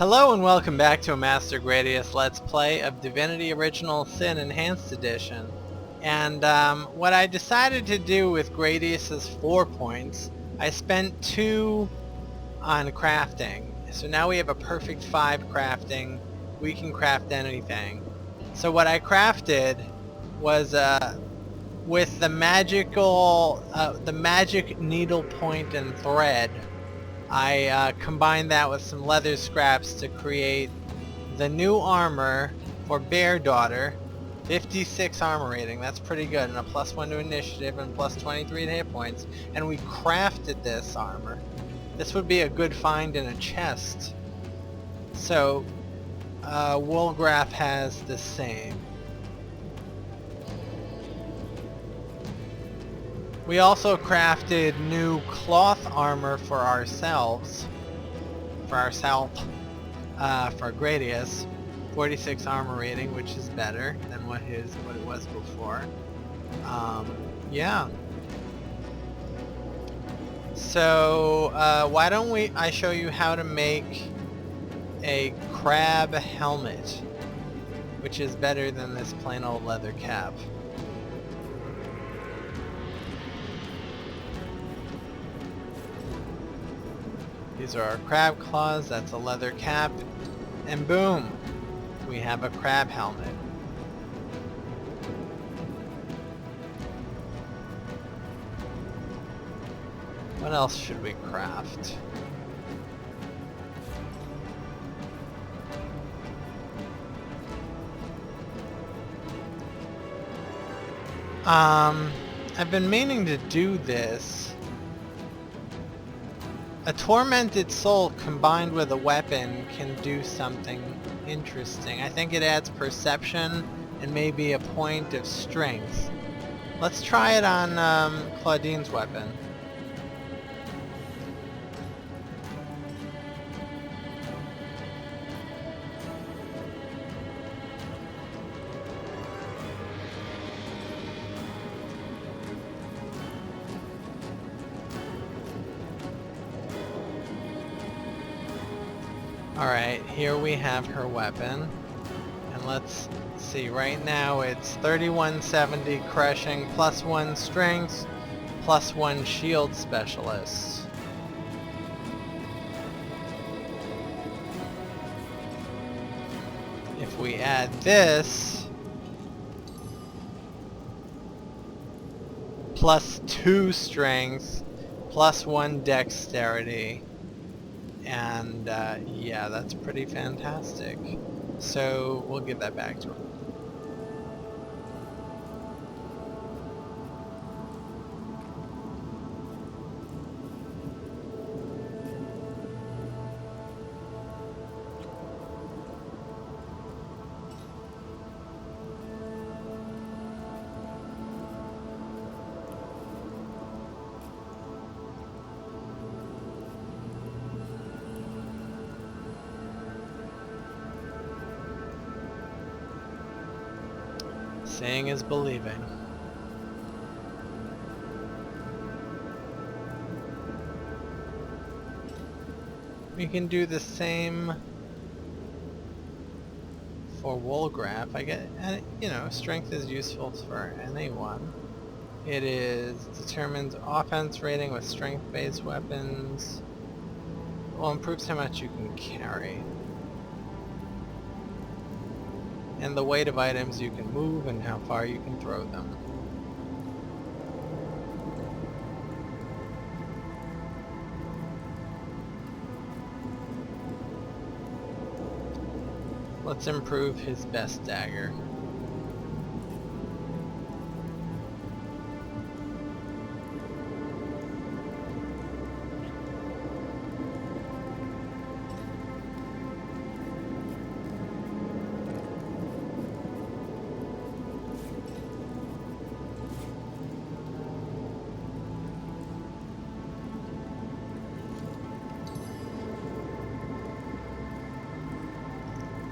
Hello and welcome back to a Master Gradius Let's Play of Divinity Original Sin Enhanced Edition. And what I decided to do with Gradius's 4 points, I spent 2 on crafting. So now we have a perfect 5 crafting. We can craft anything. So what I crafted was with the magic needle point and thread. I combined that with some leather scraps to create the new armor for Bear Daughter. 56 armor rating, that's pretty good, and a +1 to initiative and plus 23 to hit points. And we crafted this armor. This would be a good find in a chest. So, Woolgraph has the same. We also crafted new cloth armor for ourselves. For Gradius. 46 armor rating, which is better than what it was before. Yeah. So, why don't I show you how to make a crab helmet, which is better than this plain old leather cap. These are our crab claws, that's a leather cap, and boom! We have a crab helmet. What else should we craft? I've been meaning to do this. A tormented soul combined with a weapon can do something interesting. I think it adds perception and maybe a point of strength. Let's try it on Claudine's weapon. Alright, here we have her weapon. And let's see, right now it's 3170 crushing, +1 strength, +1 shield specialist. If we add this, +2 strength, +1 dexterity. And yeah, that's pretty fantastic. So we'll give that back to him. Seeing is believing. We can do the same for Woolgraph. I get, you know, strength is useful for anyone. It determines offense rating with strength-based weapons. Well, improves how much you can carry. And the weight of items you can move and how far you can throw them. Let's improve his best dagger.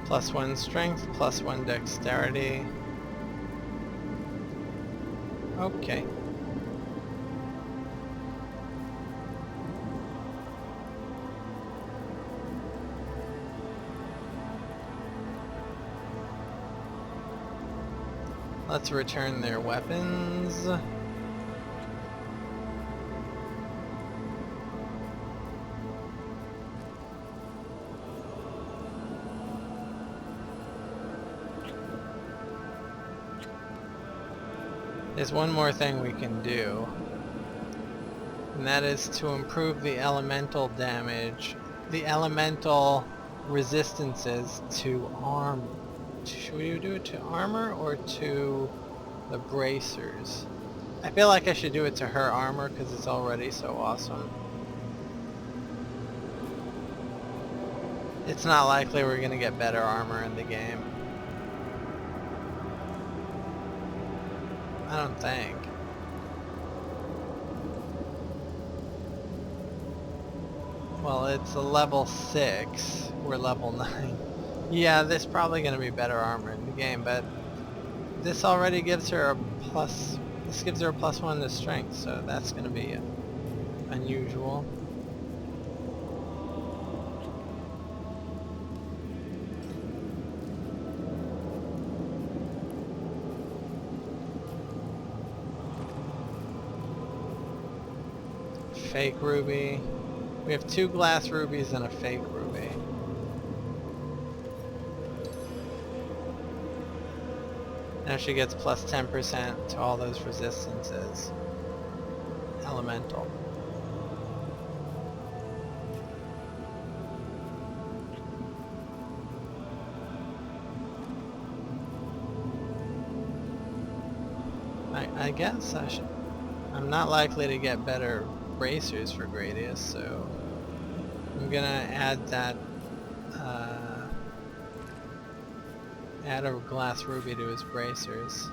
+1 strength, +1 dexterity. Okay. Let's return their weapons. There's one more thing we can do, and that is to improve the elemental damage, the elemental resistances to armor. Should we do it to armor or to the bracers? I feel like I should do it to her armor because it's already so awesome. It's not likely we're gonna get better armor in the game. I don't think. Well, it's a level 6. We're level 9. Yeah, there's probably going to be better armor in the game, but this already gives her a plus. This gives her a +1 to strength, so that's going to be unusual. Fake ruby. We have 2 glass rubies and a fake ruby. Now she gets plus 10% to all those resistances. Elemental. I guess I should. I'm not likely to get better bracers for Gradius, so I'm gonna add that, add a glass ruby to his bracers.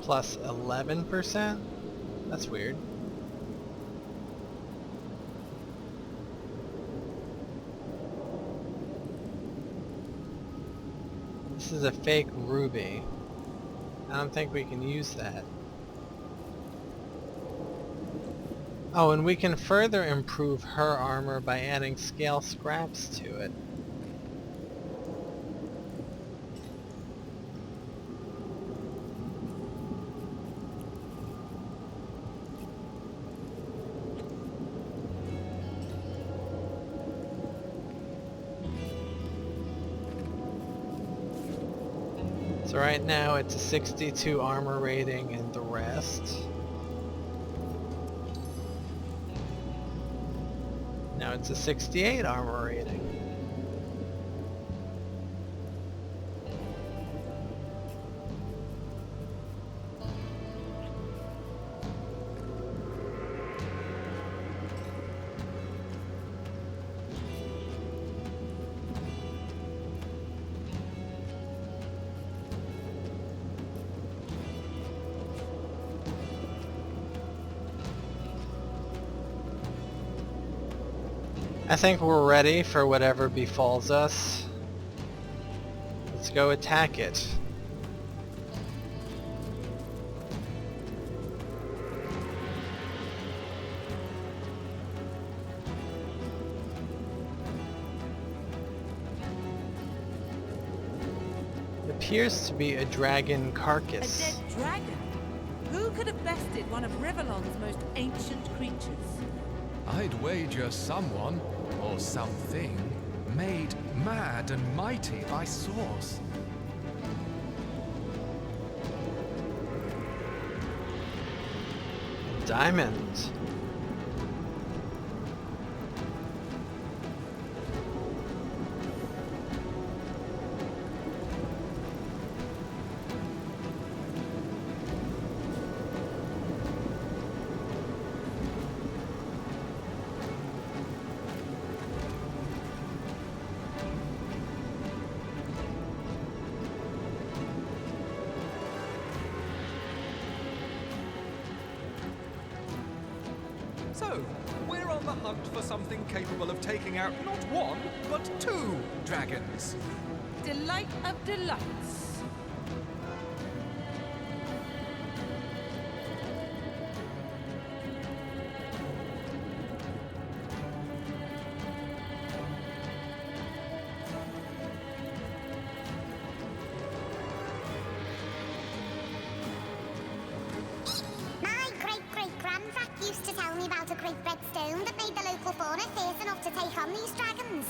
Plus 11%? That's weird. This is a fake ruby. I don't think we can use that. Oh, and we can further improve her armor by adding scale scraps to it. So right now it's a 62 armor rating and the rest. Now it's a 68 armor rating. I think we're ready for whatever befalls us. Let's go attack it. It appears to be a dragon carcass. A dead dragon? Who could have bested one of Rivellon's most ancient creatures? I'd wager someone, or something, made mad and mighty by Source. Diamonds. So, we're on the hunt for something capable of taking out not one, but 2 dragons. Delight of delights. great red stone that made the local fauna fierce enough to take on these dragons.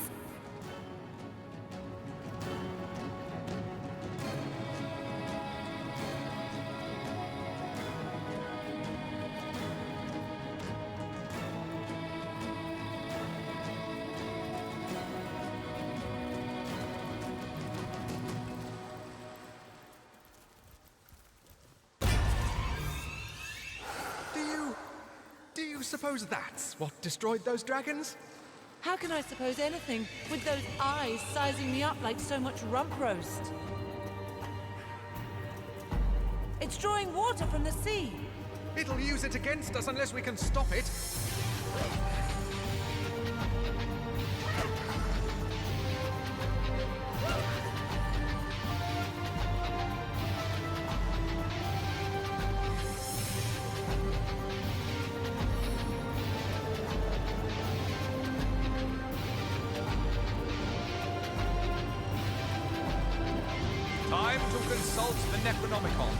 Do you suppose that's what destroyed those dragons? How can I suppose anything with those eyes sizing me up like so much rump roast? It's drawing water from the sea. It'll use it against us unless we can stop it. Time to consult the Necronomicon.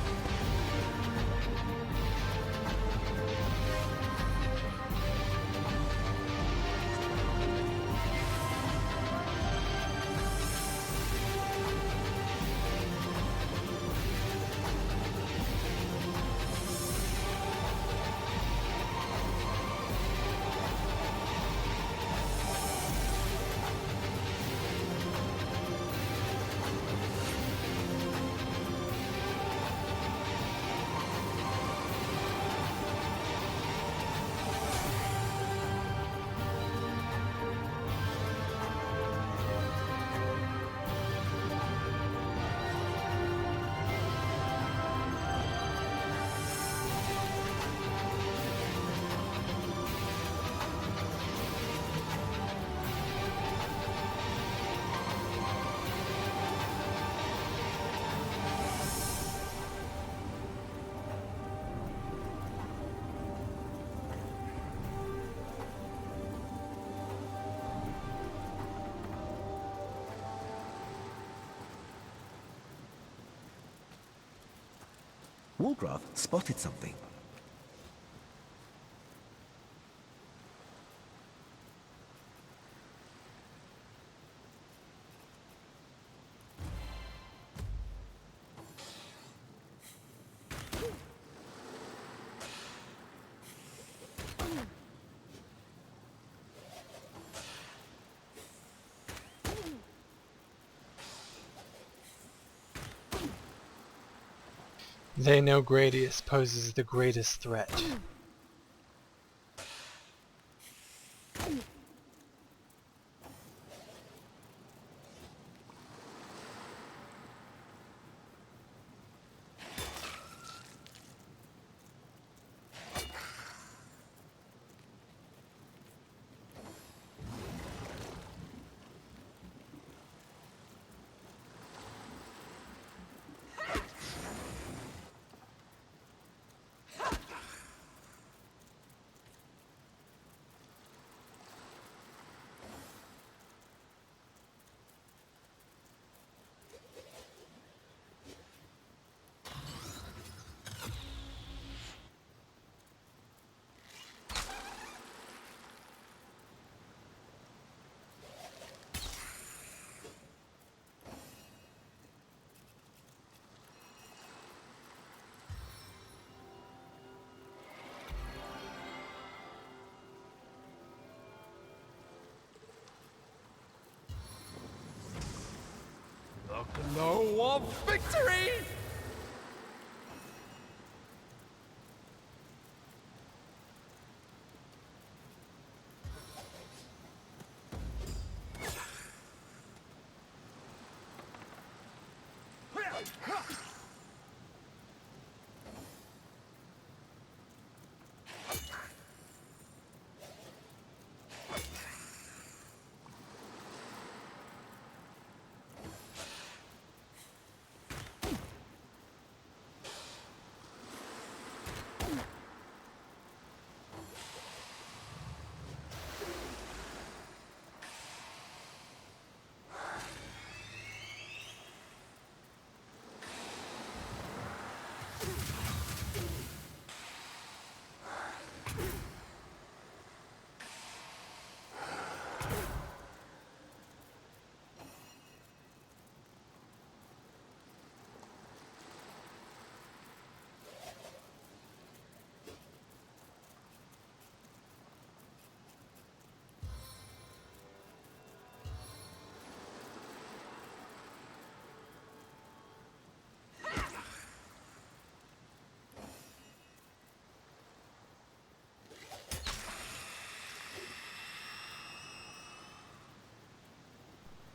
Walgrath spotted something. They know Gradius poses the greatest threat. The glow of victory!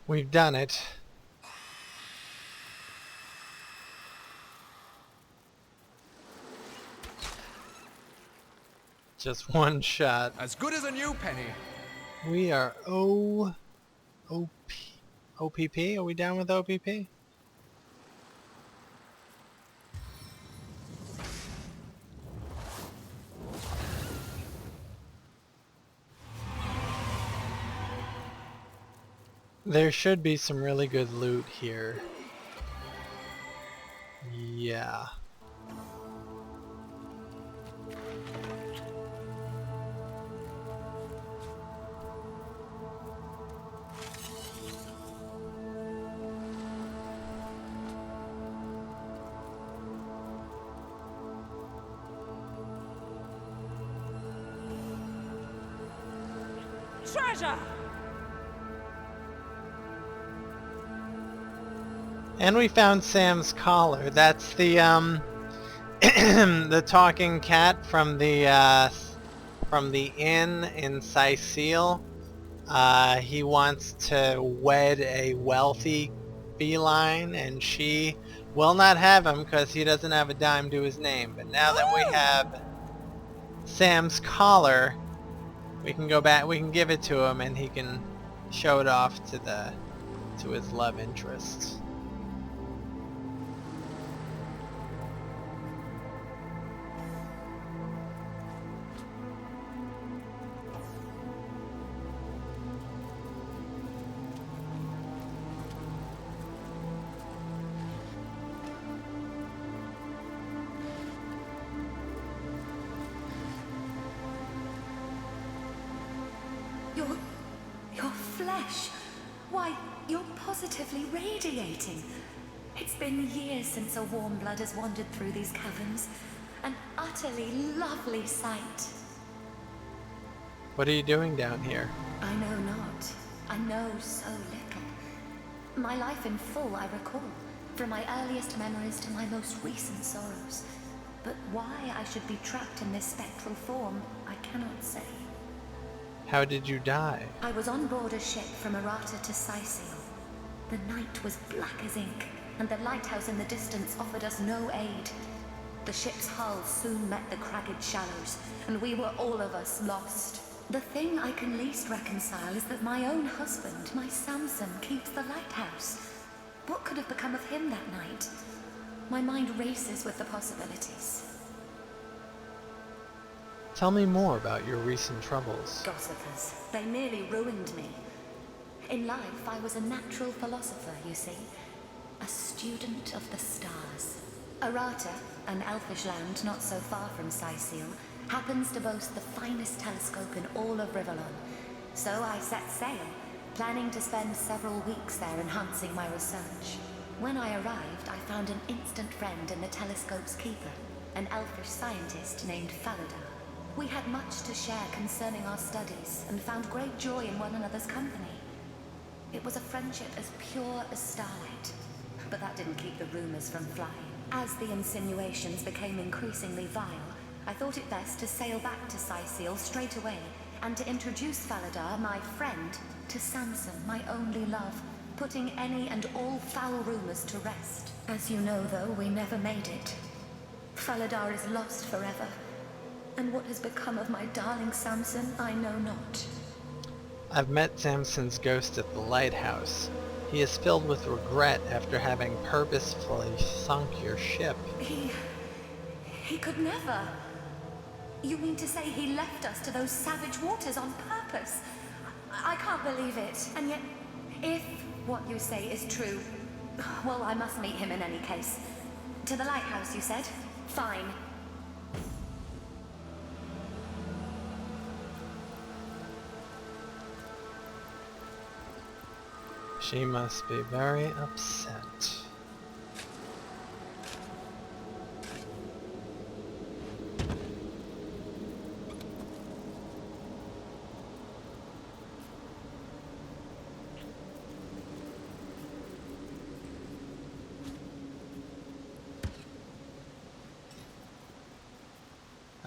We've done it. Just one shot. As good as a new penny. We are OPP? Are we down with OPP? There should be some really good loot here. Yeah. Treasure! And we found Sam's collar. That's the the talking cat from the inn in Sicile. He wants to wed a wealthy feline, and she will not have him because he doesn't have a dime to his name. But now that we have Sam's collar, we can go back. We can give it to him, and he can show it off to his love interest. Your flesh. Why, you're positively radiating. It's been years since a warm blood has wandered through these caverns. An utterly lovely sight. What are you doing down here? I know not. I know so little. My life in full I recall, from my earliest memories to my most recent sorrows. But why I should be trapped in this spectral form, I cannot say. How did you die? I was on board a ship from Arata to Sicile. The night was black as ink, and the lighthouse in the distance offered us no aid. The ship's hull soon met the cragged shallows, and we were all of us lost. The thing I can least reconcile is that my own husband, my Samson, keeps the lighthouse. What could have become of him that night? My mind races with the possibilities. Tell me more about your recent troubles. Gossipers. They nearly ruined me. In life, I was a natural philosopher, you see. A student of the stars. Arata, an elfish land not so far from Sicile, happens to boast the finest telescope in all of Rivellon. So I set sail, planning to spend several weeks there enhancing my research. When I arrived, I found an instant friend in the telescope's keeper, an elfish scientist named Faladar. We had much to share concerning our studies and found great joy in one another's company. It was a friendship as pure as starlight, but that didn't keep the rumors from flying. As the insinuations became increasingly vile, I thought it best to sail back to Sicile straight away and to introduce Faladar, my friend, to Samson, my only love, putting any and all foul rumors to rest. As you know, though, we never made it. Faladar is lost forever. And what has become of my darling Samson, I know not. I've met Samson's ghost at the lighthouse. He is filled with regret after having purposefully sunk your ship. He could never. You mean to say he left us to those savage waters on purpose? I can't believe it. And yet, if what you say is true, well, I must meet him in any case. To the lighthouse, you said? Fine. She must be very upset.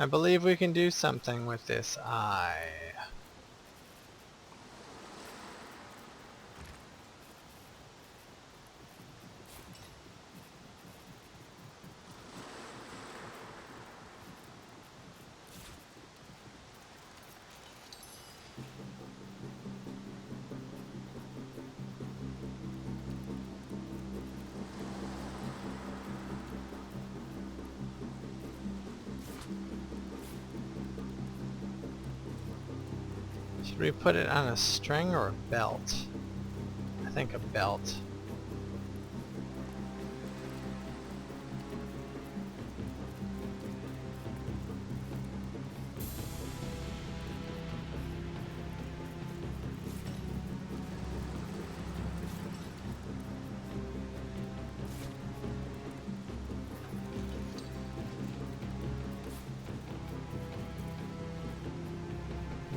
I believe we can do something with this eye. Should we put it on a string or a belt? I think a belt.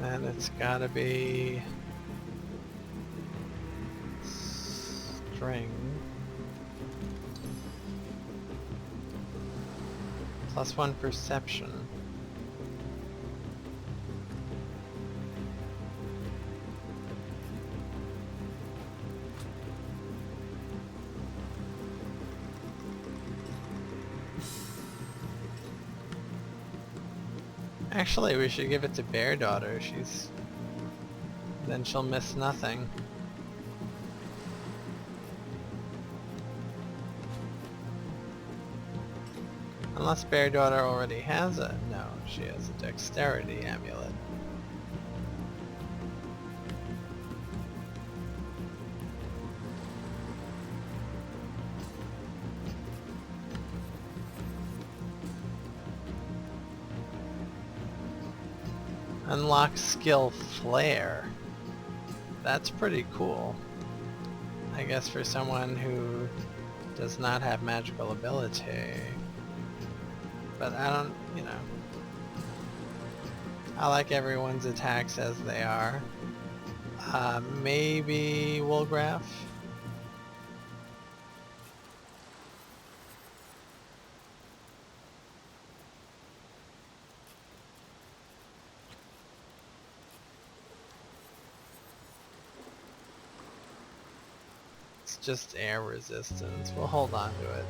Then it's gotta be string +1 perception. Actually, we should give it to Bear Daughter. Then she'll miss nothing. Unless Bear Daughter already has it. No, she has a dexterity amulet. Unlock skill Flare. That's pretty cool. I guess for someone who does not have magical ability. But I don't, you know. I like everyone's attacks as they are. Maybe Woolgraph? It's just air resistance. We'll hold on to it.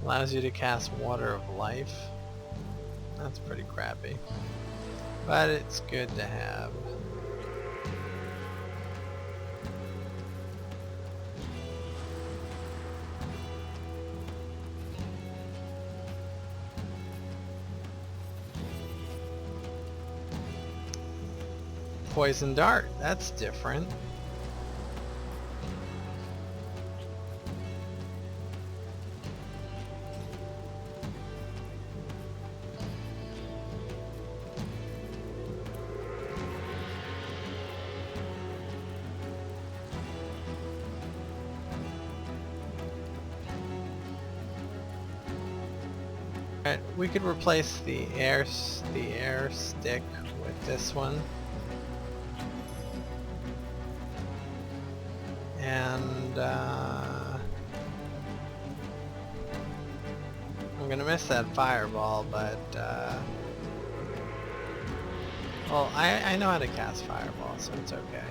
Allows you to cast Water of Life. That's pretty crappy. But it's good to have. Poison Dart, that's different. Alright, we could replace the air stick with this one. And I'm gonna miss that fireball, but well, I know how to cast fireball, so it's okay.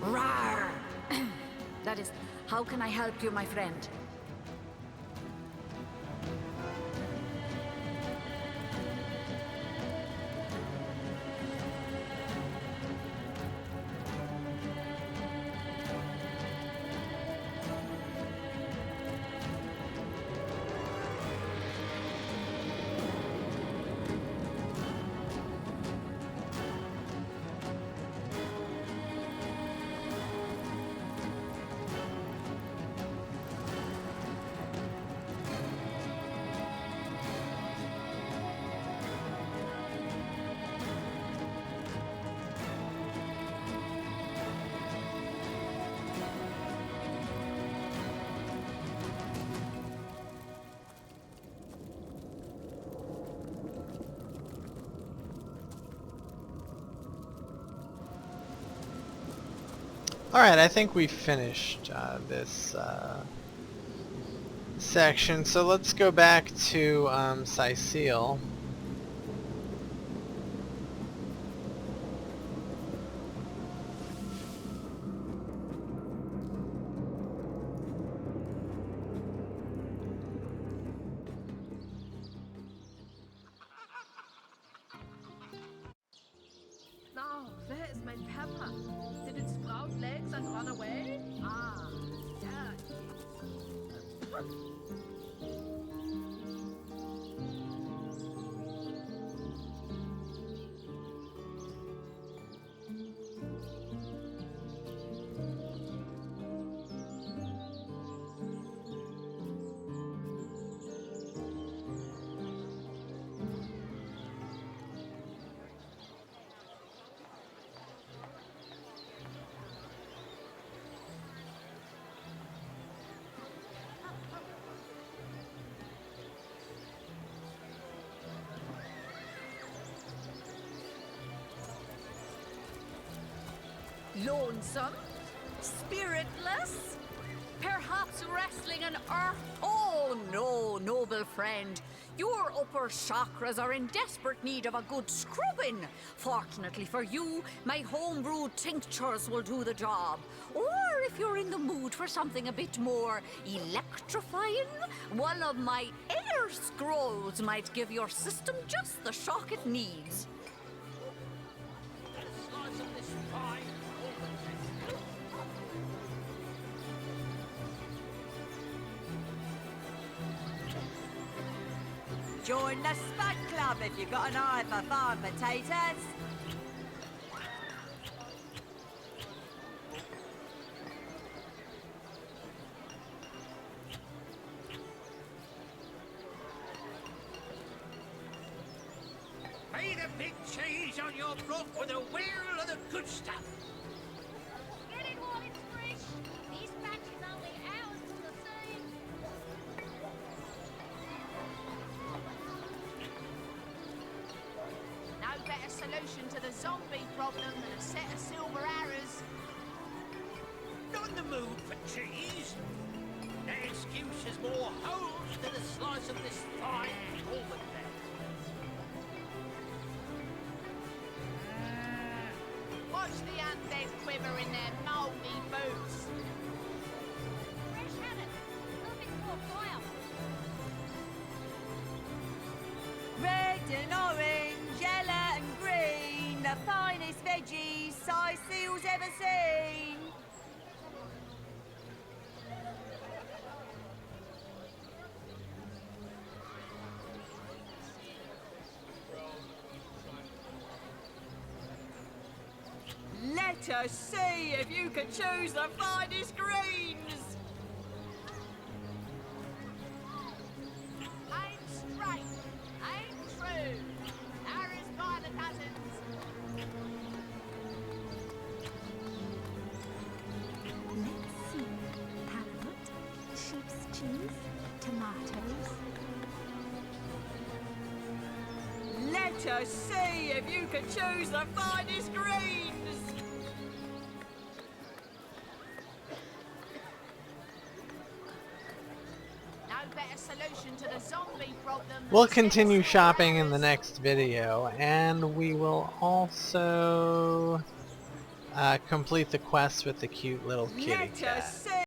Rawr! That is, how can I help you, my friend? Alright, I think we finished this section, so let's go back to Cecile. Now, where is my pepper? Did it sprout legs and run away? Ah, there it is. Lonesome? Spiritless? Perhaps wrestling an earth? Oh no, noble friend. Your upper chakras are in desperate need of a good scrubbing. Fortunately for you, my home-brewed tinctures will do the job. Or if you're in the mood for something a bit more electrifying, one of my air scrolls might give your system just the shock it needs. Join the Spud Club if you've got an eye for farm potatoes. Pay the big cheese on your block with a wheel of the good stuff. Get it while it's fresh. This batch is only hours from the sea. No better solution to the zombie problem than a set of silver arrows. Not in the mood for cheese. That excuse has more holes than a slice of this fine almond bread. Watch the undead quiver in their mouldy boots. Fresh haddock. A little bit more fire. Red and orange, yellow and green, the finest veggies Cecile's ever seen. Let us see if you can choose the finest greens. Aim straight, aim true. Arrows by the dozens. Let's see. Halibut, sheep's cheese, tomatoes. Let us see if you can choose the finest greens. No better solution to the zombie problem than We'll a set of continue silver shopping in the arrows. next video, and we will also complete the quest with the cute little kitty Let cat. us see.